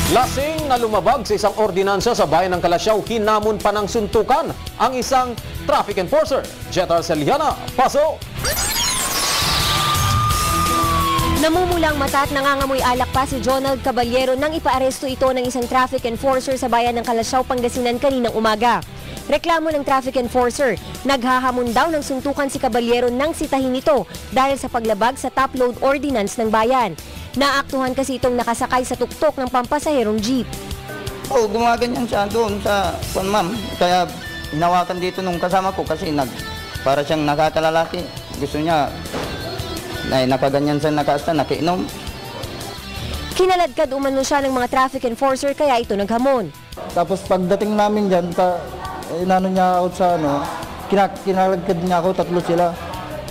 Lasing na lumabag sa isang ordinansa sa bayan ng Kalasyaw, hinamon pa ng suntukan ang isang traffic enforcer. Jet Arceliana, paso! Namumulang mata at nangangamoy alak pa si Jonald Caballero nang ipaaresto ito ng isang traffic enforcer sa bayan ng Kalasyaw, Pangasinan kaninang umaga. Reklamo ng traffic enforcer, naghahamon daw ng suntukan si Caballero nang sitahin ito dahil sa paglabag sa top load ordinance ng bayan. Naaktuhan kasi itong nakasakay sa tuktok ng pampasaherong jeep. Gumaganyan siya doon sa ma'am. Kaya hinawakan dito nung kasama ko kasi para siyang nakakalalaki. Gusto niya nakaganyan sa nakaasta, nakiinom. Kinaladkad umano siya ng mga traffic enforcer kaya ito naghamon. Tapos pagdating namin dyan, inano niya ako sa kinaladkad niya ako, tatlo sila.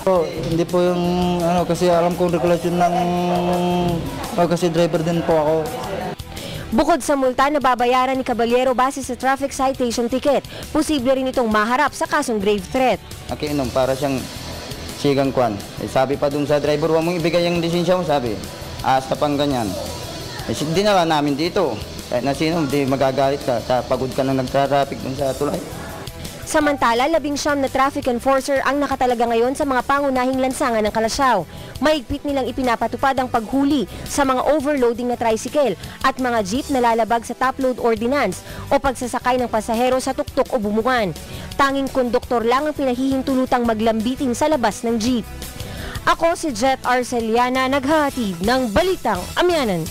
So, hindi po yung kasi alam kong regulasyon ng kasi driver din po ako. Bukod sa multa na babayaran ni Caballero base sa traffic citation ticket, posible rin itong maharap sa kasong grave threat. Nakiinom para siyang sigang kwan. Sabi pa dun sa driver, huwag mong ibigay yung lisensya mo, sabi. Asta pang ganyan. Dinala namin dito. Kahit na sino, di magagalit ka. Pagod ka na nagtra-traffic dun sa tulay. Samantala, 19 na traffic enforcer ang nakatalaga ngayon sa mga pangunahing lansangan ng Kalasyaw. Mahigpit nilang ipinapatupad ang paghuli sa mga overloading na tricycle at mga jeep na lalabag sa top load ordinance o pagsasakay ng pasahero sa tuktok o bumungan. Tanging konduktor lang ang pinahihintulutang maglambiting sa labas ng jeep. Ako si Jet Arceliana, naghahatid ng Balitang Amyanan.